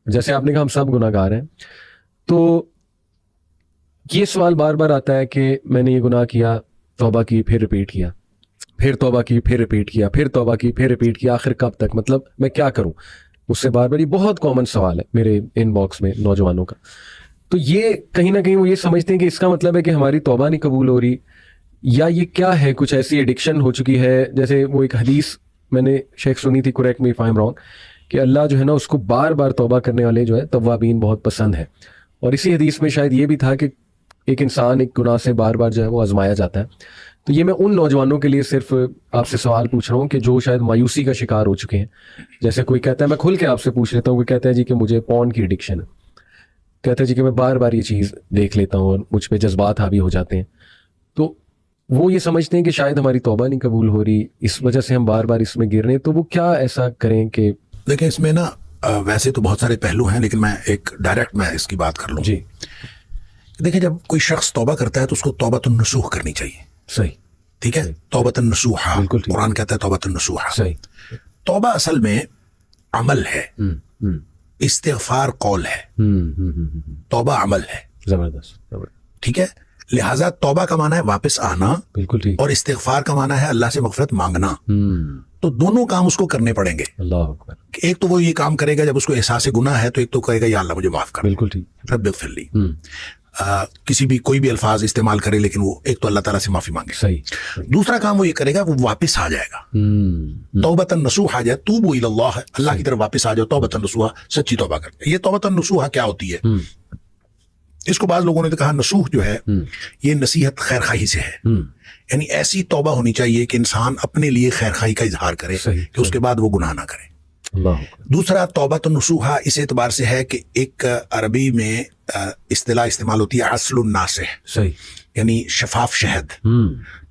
جیسے آپ نے کہا ہم سب گناہ گار ہیں, تو یہ سوال بار بار آتا ہے کہ میں نے یہ گناہ کیا, توبہ کی, پھر ریپیٹ کیا, پھر توبہ کی, پھر ریپیٹ کیا, پھر توبہ کی, پھر ریپیٹ کیا, آخر کب تک؟ مطلب میں کیا کروں؟ اس سے بار بار, یہ بہت کامن سوال ہے میرے ان باکس میں نوجوانوں کا. تو یہ کہیں نہ کہیں وہ یہ سمجھتے ہیں کہ اس کا مطلب ہے کہ ہماری توبہ نہیں قبول ہو رہی, یا یہ کیا ہے, کچھ ایسی ایڈکشن ہو چکی ہے. جیسے وہ ایک حدیث میں نے شیخ سنی تھی, correct me if I am wrong, کہ اللہ جو ہے نا اس کو بار بار توبہ کرنے والے جو ہے توابین بہت پسند ہے. اور اسی حدیث میں شاید یہ بھی تھا کہ ایک انسان ایک گناہ سے بار بار جو ہے وہ آزمایا جاتا ہے. تو یہ میں ان نوجوانوں کے لیے صرف آپ سے سوال پوچھ رہا ہوں کہ جو شاید مایوسی کا شکار ہو چکے ہیں. جیسے کوئی کہتا ہے, میں کھل کے آپ سے پوچھ لیتا ہوں, کوئی کہتا ہے جی کہ مجھے پورن کی ایڈکشن ہے, کہتا ہے جی کہ میں بار بار یہ چیز دیکھ لیتا ہوں اور مجھ پہ جذبات حاوی ہو جاتے ہیں. تو وہ یہ سمجھتے ہیں کہ شاید ہماری توبہ نہیں قبول ہو رہی, اس وجہ سے ہم بار بار اس میں گر رہے ہیں. تو وہ کیا ایسا کریں کہ دیکھیں اس میں نا ویسے تو بہت سارے پہلو ہیں, لیکن میں ایک ڈائریکٹ میں اس کی بات کر لوں. جی دیکھیں جب کوئی شخص توبہ کرتا ہے تو اس کو توبۃ النصوح کرنی چاہیے. صحیح, ٹھیک ہے, توبۃ النصوح, بالکل ٹھیک. قرآن کہتا ہے توبۃ النصوح. صحیح. توبہ اصل میں عمل ہے, استغفار قول ہے, توبہ عمل ہے. زبردست. ٹھیک ہے, لہٰذا توبہ کا معنی ہے واپس آنا, بالکل ٹھیک. اور استغفار کا معنی ہے اللہ سے مغفرت مانگنا. تو دونوں کام اس کو کرنے پڑیں گے. اللہ اکبر. ایک تو وہ یہ کام کرے گا جب اس کو احساس گناہ ہے, تو ایک تو کہے گا یا اللہ مجھے معاف کر, بالکل ٹھیک, رب اغفر لی. کسی بھی کوئی بھی الفاظ استعمال کرے, لیکن وہ ایک تو اللہ تعالیٰ سے معافی مانگے. صحیح. دوسرا کام وہ یہ کرے گا, وہ واپس آ جائے گا. توبۃ النصوح آ جائے, توبوا الی اللہ ہے, اللہ کی طرف واپس آ جاؤ. توبۃ النصوح, سچی توبہ کرتے. یہ توبۃ النصوح کیا ہوتی ہے؟ اس کو بعض لوگوں نے تو کہا نصوح جو ہے یہ نصیحت خیر خواہی سے ہے. یعنی ایسی توبہ ہونی چاہیے کہ انسان اپنے لیے خیر خواہی کا اظہار کرے کہ اس کے بعد وہ گناہ نہ کرے. دوسرا توبۃ النصوح اس اعتبار سے ہے کہ ایک عربی میں اصطلاح استعمال ہوتی ہے عسل الناصح, صحیح, یعنی شفاف شہد.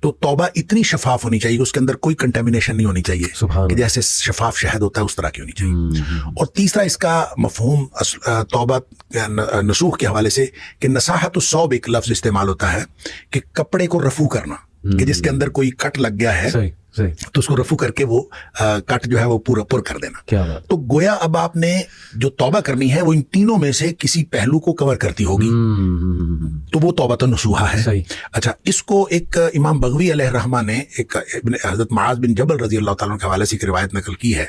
تو توبہ اتنی شفاف ہونی چاہیے, اس کے اندر کوئی کنٹامینیشن نہیں ہونی چاہیے کہ جیسے شفاف شہد ہوتا ہے اس طرح کی ہونی چاہیے. اور تیسرا اس کا مفہوم توبہ نصوح کے حوالے سے کہ نصاحت الثوب ایک لفظ استعمال ہوتا ہے کہ کپڑے کو رفو کرنا, کہ جس کے اندر کوئی کٹ لگ گیا ہے تو اس کو رفو کر کے وہ کٹ جو ہے وہ پورا پر کر دینا. تو گویا اب آپ نے جو توبہ کرنی ہے وہ ان تینوں میں سے کسی پہلو کو کور کرتی ہوگی, تو وہ توبۃ النصوح ہے. اچھا, اس کو ایک امام بغوی علیہ الرحمہ نے ایک حضرت معاذ بن جبل رضی اللہ تعالیٰ عنہ کے حوالے سے ایک روایت نقل کی ہے.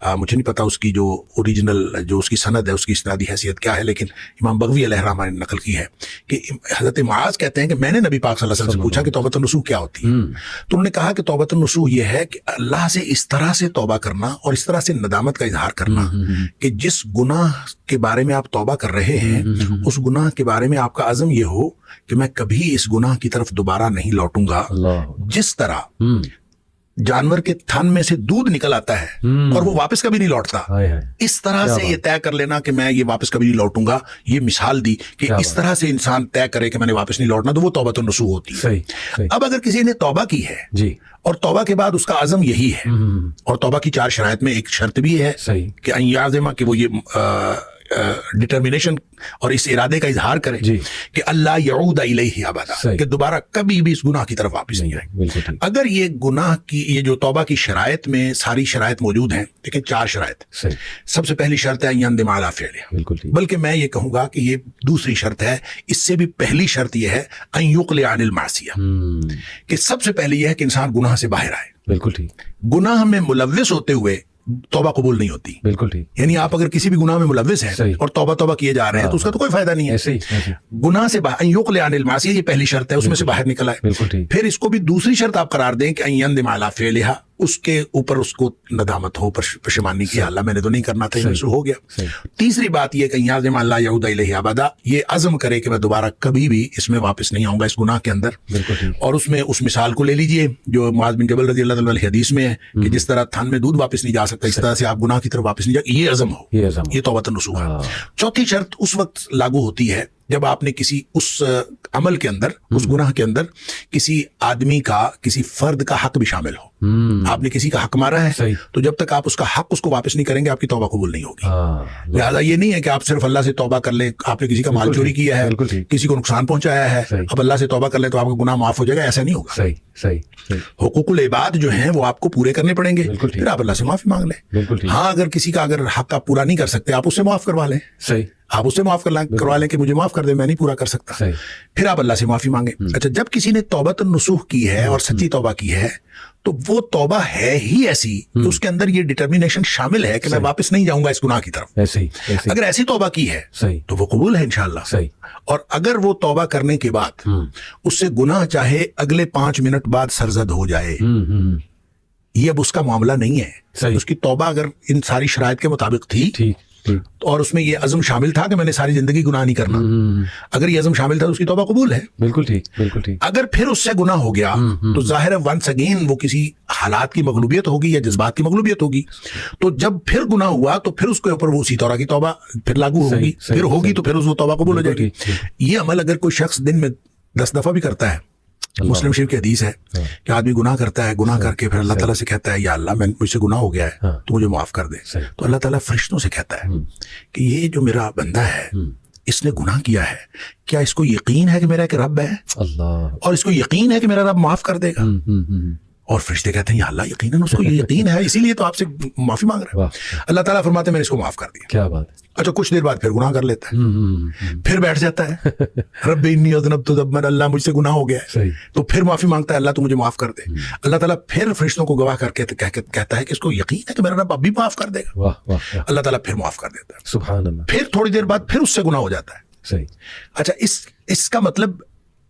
مجھے نہیں پتا اس کی جو اوریجنل جو اس کی سند ہے اس کی اسنادی حیثیت کیا ہے, لیکن امام بغوی علیہ الرحمہ نے نقل کی ہے کہ حضرت معاذ کہتے ہیں کہ میں نے نبی پاک صلی اللہ علیہ وسلم سے پوچھا کہ توبۃ النصوح کیا ہوتی ہے. تو انہوں نے کہا کہ توبۃ النصوح یہ ہے کہ اللہ سے اس طرح سے توبہ کرنا اور اس طرح سے ندامت کا اظہار کرنا کہ جس گناہ کے بارے میں آپ توبہ کر رہے ہیں اس گناہ کے بارے میں آپ کا عزم یہ ہو کہ میں کبھی اس گناہ کی طرف دوبارہ نہیں لوٹوں گا. جس طرح جانور کے تھن میں سے دودھ نکل آتا ہے اور وہ واپس کبھی نہیں لوٹتا, اس طرح سے یہ طے کر لینا کہ میں یہ واپس کبھی نہیں لوٹوں گا. یہ مثال دی کہ اس طرح سے انسان طے کرے کہ میں نے واپس نہیں لوٹنا, تو وہ توبۃ النصوح ہوتی ہے. اب اگر کسی نے توبہ کی ہے اور توبہ کے بعد اس کا عزم یہی ہے, اور توبہ کی 4 شرائط میں ایک شرط بھی ہے کہ ان یعزم, کہ وہ یہ ڈٹرمینیشن اور اس ارادے کا اظہار کرے کہ اللہ یعود الیہ ابدا, کہ دوبارہ کبھی بھی اس گناہ کی طرف واپس نہیں آئے. اگر یہ گناہ کی یہ جو توبہ کی شرائط میں ساری شرائط موجود ہیں, لیکن 4 شرائط. سب سے پہلی شرط ہے یندم علی فعلہ, بلکہ میں یہ کہوں گا کہ یہ دوسری شرط ہے, اس سے بھی پہلی شرط یہ ہے ان یقلع عن المعصیہ, کہ سب سے پہلی یہ ہے کہ انسان گناہ سے باہر آئے. بالکل ٹھیک. گناہ میں ملوث ہوتے ہوئے توبہ قبول نہیں ہوتی. بالکل ٹھیک. یعنی آپ اگر کسی بھی گناہ میں ملوث ہیں اور توبہ کیے جا رہے ہیں تو اس کا تو کوئی فائدہ نہیں ہے. گناہ سے باہر یقلع عن المعصیہ, یہ پہلی شرط ہے, اس میں سے باہر نکل آئے. پھر اس کو بھی دوسری شرط آپ قرار دیں کہ ان یندم علی فعلہا, اس کے اوپر اس کو ندامت ہو, پشیمانی کی, اللہ میں نے تو نہیں کرنا تھا, یہ ہو گیا. تیسری بات یہ کہ یعزم اللہ یعود الیہ ابدا, یہ عزم کرے کہ میں دوبارہ کبھی بھی اس میں واپس نہیں آؤں گا اس گناہ کے اندر. اور اس میں اس مثال کو لے لیجئے جو معاذ بن جبل رضی اللہ عنہ حدیث میں ہے کہ جس طرح تھن میں دودھ واپس نہیں جا سکتا, اس طرح سے آپ گناہ کی طرف واپس نہیں جا, یہ عزم ہو, یہ توبۃ النصوح. چوتھی شرط اس وقت لاگو ہوتی ہے جب آپ نے کسی اس عمل کے اندر اس گناہ کے اندر کسی آدمی کا کسی فرد کا حق بھی شامل ہو. آپ نے کسی کا حق مارا ہے تو جب تک آپ اس کا حق اس کو واپس نہیں کریں گے آپ کی توبہ قبول نہیں ہوگی. لہٰذا یہ نہیں ہے کہ آپ صرف اللہ سے توبہ کر لیں. آپ نے کسی کا مال چوری کیا ہے, کسی کو نقصان پہنچایا ہے, اب اللہ سے توبہ کر لیں تو آپ کا گناہ معاف ہو جائے گا, ایسا نہیں ہوگا. حقوق العباد جو ہیں وہ آپ کو پورے کرنے پڑیں گے, پھر آپ اللہ سے معافی مانگ لیں. ہاں اگر کسی کا اگر حق آپ پورا نہیں کر سکتے آپ اس سے معاف کروا لیں. آپ اس سے معاف کروا لیں کہ مجھے معاف کر دیں, میں نہیں پورا کر سکتا. پھر آپ اللہ سے معافی مانگیں. اچھا, جب کسی نے توبۃ النصوح کی ہے اور سچی توبہ کی ہے تو وہ توبہ ہے ہی ایسی کہ اس کے اندر یہ ڈٹرمینیشن شامل ہے کہ میں واپس نہیں جاؤں گا اس گناہ کی طرف. اگر ایسی توبہ کی ہے تو وہ قبول ہے انشاءاللہ. اور اگر وہ توبہ کرنے کے بعد اس سے گناہ چاہے اگلے 5 منٹ بعد سرزد ہو جائے, یہ اب اس کا معاملہ نہیں ہے. اس کی توبہ اگر ان ساری شرائط کے مطابق تھی اور اس میں یہ عزم شامل تھا کہ میں نے ساری زندگی گناہ نہیں کرنا, اگر یہ عزم شامل تھا تو اس کی توبہ قبول ہے. بالکل ٹھیک. اگر پھر اس سے گناہ ہو گیا تو ظاہر ہے ونس اگین وہ کسی حالات کی مغلوبیت ہوگی یا جذبات کی مغلوبیت ہوگی. تو جب پھر گناہ ہوا تو پھر اس کے اوپر وہ اسی طرح کی توبہ پھر لاگو ہوگی, پھر ہوگی تو پھر اس وہ توبہ قبول ہو جائے گی. یہ عمل اگر کوئی شخص دن میں 10 دفعہ بھی کرتا ہے, مسلم شریف کی حدیث ہے کہ آدمی گناہ کرتا ہے, گناہ کر کے پھر اللہ تعالیٰ سے کہتا ہے یا اللہ میں مجھ سے گناہ ہو گیا ہے تو مجھے معاف کر دے, تو اللہ تعالیٰ فرشتوں سے کہتا ہے کہ یہ جو میرا بندہ ہے اس نے گناہ کیا ہے, کیا اس کو یقین ہے کہ میرا ایک رب ہے اور اس کو یقین ہے کہ میرا رب معاف کر دے گا؟ اور فرشتے کہتے ہیں یا اللہ یقیناً اس کو یہ یقین ہے, اسی لیے تو آپ سے معافی مانگ رہا ہے. اللہ تعالیٰ فرماتے ہیں میں نے اس کو معاف کر دیا. کیا بات ہے. اچھا, کچھ دیر بعد پھر گناہ کر لیتا ہے, پھر بیٹھ جاتا ہے رب انی اذنبت ذنبا, اللہ مجھ سے گناہ ہو گیا ہے, تو پھر معافی مانگتا ہے اللہ تو مجھے معاف کر دے. اللہ تعالیٰ پھر فرشتوں کو گواہ کر کے کہتا ہے کہ اس کو یقین ہے کہ میرا رب اب بھی معاف کر دے گا. اللہ تعالیٰ پھر معاف کر دیتا ہے. سبحان اللہ. پھر تھوڑی دیر بعد پھر اس سے گناہ ہو جاتا ہے. اچھا, اس کا مطلب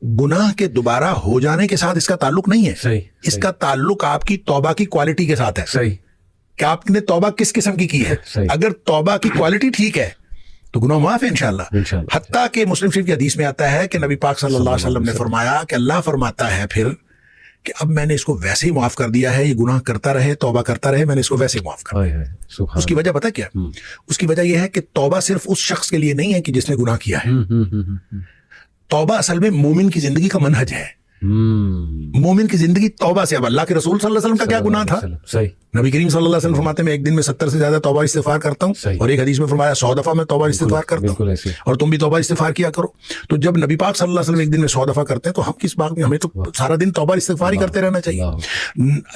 گناہ کے دوبارہ ہو جانے کے ساتھ اس کا تعلق نہیں ہے, اس کا تعلق آپ کی توبہ کی کوالٹی کے ساتھ ہے کہ آپ نے توبہ کس قسم کی ہے. اگر توبہ کی کوالٹی ٹھیک ہے تو گناہ معاف ہے انشاءاللہ. حتیٰ کہ مسلم شریف کی حدیث میں آتا ہے کہ نبی پاک صلی اللہ علیہ وسلم نے فرمایا کہ اللہ فرماتا ہے پھر کہ اب میں نے اس کو ویسے ہی معاف کر دیا ہے, یہ گناہ کرتا رہے توبہ کرتا رہے, میں نے اس کو ویسے ہی معاف کر دیا. اس کی وجہ پتہ کیا؟ اس کی وجہ یہ ہے کہ توبہ صرف اس شخص کے لیے نہیں ہے کہ جس نے گناہ کیا ہے. توبہ اصل میں مومن کی زندگی کا منہج ہے. مومن کی زندگی توبہ سے. اب اللہ کے رسول صلی اللہ علیہ وسلم کا کیا گناہ تھا؟ نبی کریم صلی اللہ علیہ وسلم فرماتے ہیں میں ایک دن میں 70 سے زیادہ توبہ استغفار کرتا ہوں, اور ایک حدیث میں فرمایا 100 دفعہ میں توبہ استغفار کرتا ہوں, اور تم بھی توبہ استغفار کیا کرو. تو جب نبی پاک صلی اللہ علیہ وسلم ایک دن میں 100 دفعہ کرتے ہیں تو ہم کس بات میں, ہمیں تو سارا دن توبہ استغفار ہی کرتے رہنا چاہیے.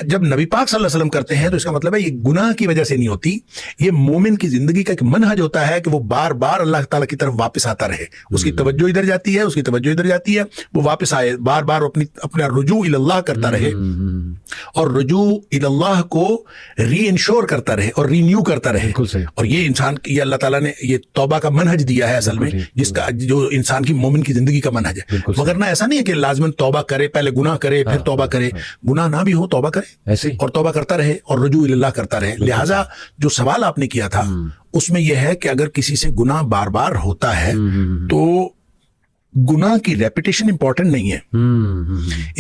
جب نبی پاک صلی اللہ علیہ وسلم کرتے ہیں تو اس کا مطلب ہے یہ گناہ کی وجہ سے نہیں ہوتی, یہ مومن کی زندگی کا ایک منہج ہوتا ہے کہ وہ بار بار اللہ تعالیٰ کی طرف واپس آتا رہے. اس کی توجہ ادھر جاتی ہے, اس کی توجہ ادھر جاتی ہے, وہ واپس آئے, بار بار اپنا رجوع اللہ کرتا رہے, اور رجوع اللہ کو ری انشور کرتا رہے اور رینیو کرتا رہے. اور یہ انسان, یہ اللہ تعالیٰ نے یہ توبہ کا منہج دیا ہے اصل میں, جس کا جو انسان کی مومن کی زندگی کا منہج ہے. مگر نہ ایسا نہیں ہے کہ لازماً توبہ کرے, پہلے گناہ کرے پھر توبہ کرے. گناہ نہ بھی ہو توبہ کرے اور توبہ کرتا رہے اور رجوع اللہ کرتا رہے. لہٰذا جو سوال آپ نے کیا تھا اس میں یہ ہے کہ اگر کسی سے گناہ بار بار ہوتا ہے تو گناہ کی ریپیٹیشن امپورٹنٹ نہیں ہے.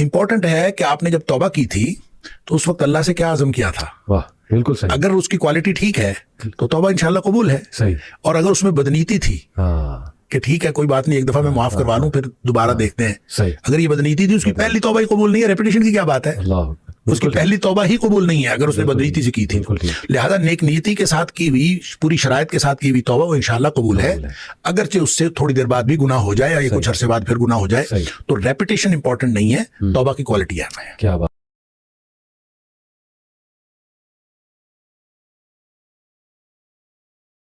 امپورٹنٹ ہے کہ آپ نے جب توبہ کی تھی تو اس وقت اللہ سے کیا عزم کیا تھا. بالکل صحیح. اگر اس کی کوالٹی ٹھیک ہے تو توبہ انشاءاللہ قبول ہے. صحیح. اور اگر اس میں بدنیتی تھی کہ ٹھیک ہے کوئی بات نہیں, ایک دفعہ میں معاف کروا لوں پھر دوبارہ دیکھتے ہیں, صحیح. اگر یہ بدنیتی تھی, اس کی پہلی توبہ ہی قبول نہیں ہے, ریپیٹیشن کی کیا بات ہے. اس کی پہلی توبہ ہی قبول نہیں ہے اگر اس نے بدنیتی سے کی تھی. لہذا نیک نیتی کے ساتھ کی ہوئی, پوری شرائط کے ساتھ کی ہوئی توبہ وہ انشاءاللہ قبول ہے, اگرچہ اس سے تھوڑی دیر بعد بھی گناہ ہو جائے یا کچھ عرصے بعد پھر گناہ ہو جائے. تو ریپیٹیشن امپورٹنٹ نہیں ہے, توبہ کی کوالٹی اہم ہے. کیا بات.